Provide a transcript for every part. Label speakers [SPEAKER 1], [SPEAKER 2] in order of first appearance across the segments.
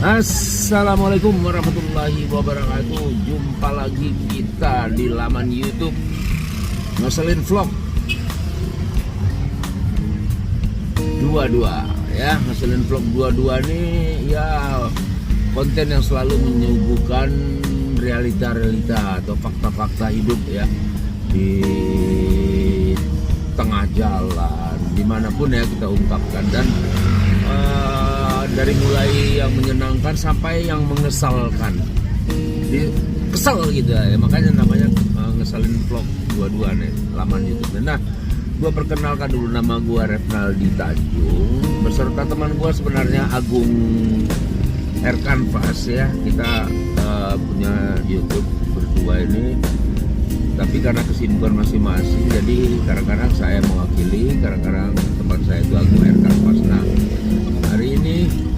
[SPEAKER 1] Assalamualaikum warahmatullahi wabarakatuh. Jumpa lagi kita di laman YouTube Ngeselin Vlog 22 ya. Ngeselin Vlog 22 nih ya konten yang selalu menyuguhkan realita-realita atau fakta-fakta hidup ya di tengah jalan dimanapun ya kita ungkapkan, dan dari mulai yang menyenangkan sampai yang mengesalkan, kesel gitu ya, makanya namanya Ngeselin Vlog 22 nih laman YouTube. Nah, gue perkenalkan dulu, nama gue Refnaldi Tanjung beserta teman gue sebenarnya Agung R Canvas ya. Kita punya YouTube berdua ini, tapi karena kesibukan masing-masing jadi kadang-kadang saya mewakili, kadang-kadang teman saya itu Agung R Canvas. Nah, hari ini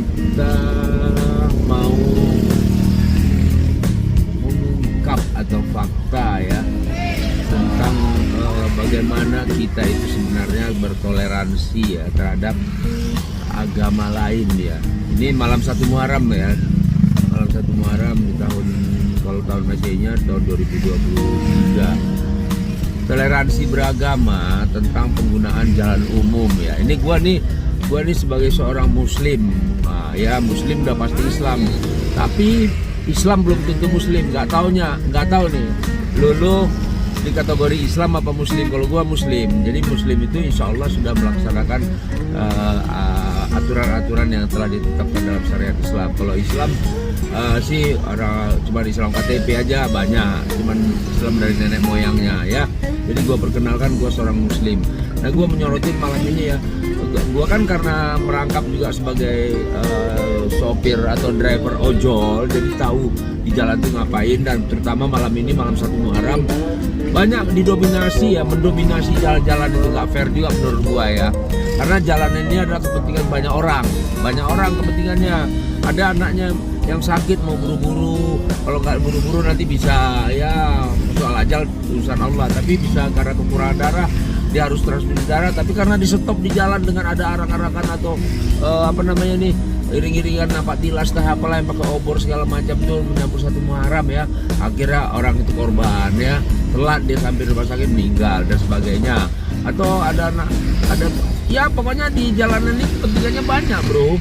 [SPEAKER 1] kita mau mengungkap atau fakta ya tentang bagaimana kita itu sebenarnya bertoleransi ya terhadap agama lain ya. Ini malam 1 Muharram ya, malam 1 Muharram di kalau tahun Masehinya tahun 2023. Toleransi beragama tentang penggunaan jalan umum ya. Ini gua nih sebagai seorang muslim. Nah, ya muslim udah pasti Islam. Tapi Islam belum tentu muslim. Nggak tahu nih. Lu di kategori Islam apa muslim? Kalau gua muslim. Jadi muslim itu insya Allah sudah melaksanakan aturan-aturan yang telah ditetapkan dalam syariat Islam. Kalau Islam sih cuma Islam KTP aja banyak, cuman Islam dari nenek moyangnya ya. Jadi gue perkenalkan, gue seorang muslim. Nah, gue menyorotin malam ini ya, gue kan karena merangkap juga sebagai sopir atau driver ojol, jadi tahu di jalan tuh ngapain. Dan terutama malam ini, malam 1 Muharram, banyak mendominasi jalan-jalan itu. Gak fair juga menurut gue ya, karena jalan ini adalah kepentingan banyak orang kepentingannya. Ada anaknya yang sakit mau buru-buru, kalau nggak buru-buru nanti bisa ya soal ajal urusan Allah, tapi bisa karena kekurangan darah dia harus transfusi darah, tapi karena di stop di jalan dengan ada arak-arakan atau iring-iringan napak tilas apalah yang pakai obor segala macam itu menyambut 1 Muharram ya, akhirnya orang itu korban ya, telat dia sampai rumah sakit meninggal dan sebagainya. Atau ada ya pokoknya di jalanan ini kepentingannya banyak bro,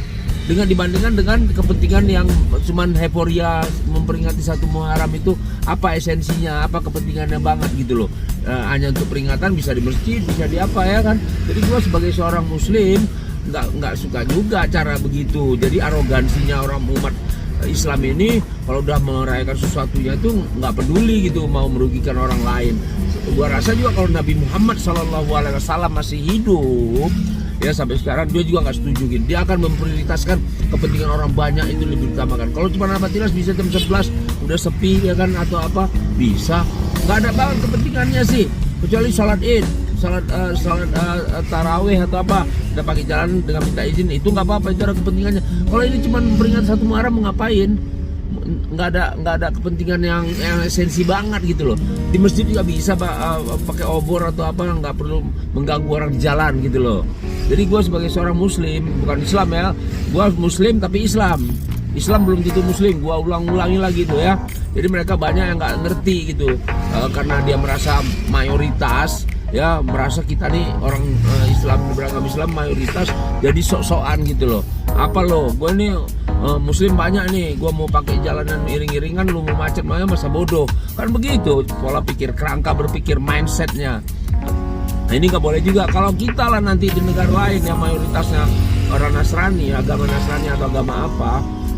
[SPEAKER 1] dibandingkan dengan kepentingan yang cuman euforia memperingati 1 Muharram. Itu apa esensinya, apa kepentingannya banget gitu loh. Hanya untuk peringatan, bisa di masjid, bisa di apa ya kan. Jadi gue sebagai seorang muslim nggak suka juga cara begitu. Jadi arogansinya orang umat Islam ini kalau udah merayakan sesuatunya itu nggak peduli gitu, mau merugikan orang lain. Gua rasa juga kalau Nabi Muhammad SAW masih hidup ya sampai sekarang, dia juga nggak setuju gitu. Dia akan memprioritaskan kepentingan orang banyak itu lebih utamakan. Kalau cuma napak tilas bisa jam 11 udah sepi ya kan, atau apa bisa, nggak ada banget kepentingannya sih, kecuali sholat id, sholat taraweh atau apa, udah pakai jalan dengan minta izin, itu nggak apa-apa, itu ada kepentingannya. Kalau ini cuma peringatan 1 Muharram mau ngapain? Nggak ada kepentingan yang esensi banget gitu loh. Di masjid juga bisa pakai obor atau apa, nggak perlu mengganggu orang di jalan gitu loh. Jadi gue sebagai seorang muslim, bukan Islam ya, gue muslim tapi Islam belum tentu muslim. Gue ulangi lagi tuh ya. Jadi mereka banyak yang nggak ngerti gitu, karena dia merasa mayoritas ya, merasa kita nih orang Islam, beragama Islam mayoritas, jadi sok-sokan gitu loh. Apa lo, gue nih muslim banyak nih, gue mau pakai jalanan iring-iringan, lu mau macet masa bodoh kan, begitu pola pikir, kerangka berpikir, mindsetnya. Nah, ini nggak boleh juga. Kalau kita lah nanti di negara lain yang mayoritasnya orang Nasrani, agama Nasrani atau agama apa,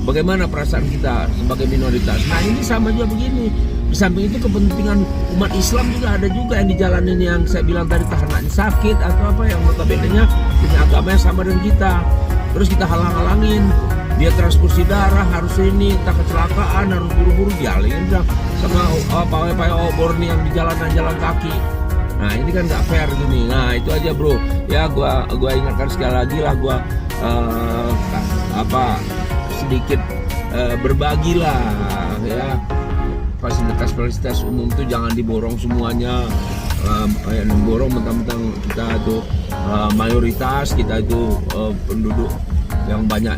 [SPEAKER 1] bagaimana perasaan kita sebagai minoritas? Nah, ini sama juga begini. Di samping itu kepentingan umat Islam juga ada juga yang dijalanin, yang saya bilang tadi, tahanannya sakit atau apa, yang notabene-nya punya agamanya sama dengan kita, terus kita halang-halangin dia transfusi darah, harus ini, tak kecelakaan, harus buru-buru, dialingin sama pawai-pawai obor nih yang di jalan kaki. Nah, ini kan nggak fair gini. Nah, itu aja bro ya, gua ingatkan sekali lagi lah, gua sedikit berbagilah ya, fasilitas umum itu jangan diborong semuanya. borong mentang-mentang kita itu mayoritas, kita itu penduduk yang banyak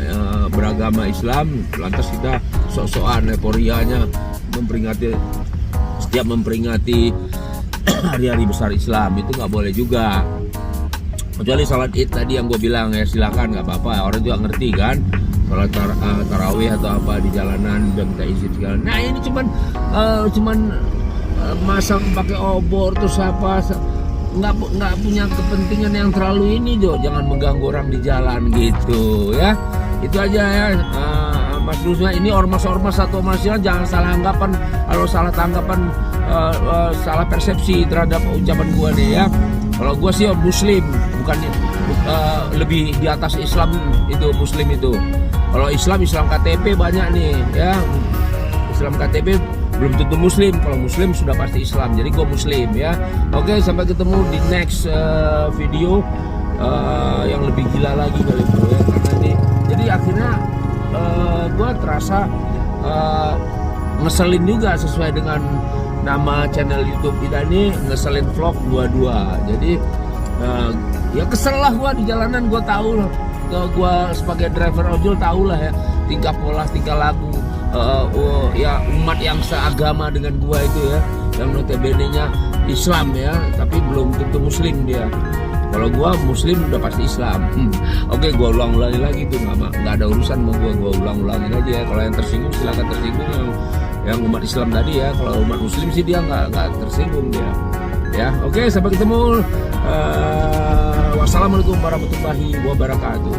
[SPEAKER 1] beragama Islam, lantas kita sok-sokan euforianya memperingati hari-hari besar Islam. Itu nggak boleh juga, kecuali salat Id tadi yang gue bilang ya, silakan, nggak apa-apa, orang juga ngerti kan, salat tarawih atau apa di jalanan udah minta izin segala. Nah ini cuman masang pakai obor terus apa, nggak punya kepentingan yang terlalu ini Jo, jangan mengganggu orang di jalan gitu ya. Itu aja ya, Mas Dusnya. Ini ormas-ormas atau manusia jangan salah anggapan. Kalau salah tanggapan, salah persepsi terhadap ucapan gua nih ya. Kalau gua sih Muslim, bukan lebih di atas Islam itu Muslim itu. Kalau Islam KTP banyak nih ya. Islam KTP belum tentu Muslim. Kalau Muslim sudah pasti Islam. Jadi gua Muslim ya. Oke, sampai ketemu di next video yang lebih gila lagi kali bro ya. Karena ini jadi akhirnya gue terasa ngeselin juga sesuai dengan nama channel YouTube kita ini, ngeselin vlog 22. Jadi ya kesel lah gue di jalanan. Gue tahu lah, gue sebagai driver ojol tahu lah ya tingkah pola, tingkah laku ya umat yang seagama dengan gue itu ya, yang notabene-nya Islam ya, tapi belum tentu Muslim dia. Kalau gua Muslim udah pasti Islam. Oke, gua ulang-ulangi lagi tuh, nggak ada urusan sama gua ulang-ulangin aja ya. Kalau yang tersinggung silakan tersinggung, yang umat Islam tadi ya. Kalau umat Muslim sih dia nggak tersinggung dia. Ya, oke, sampai ketemu. Wassalamualaikum warahmatullahi wabarakatuh.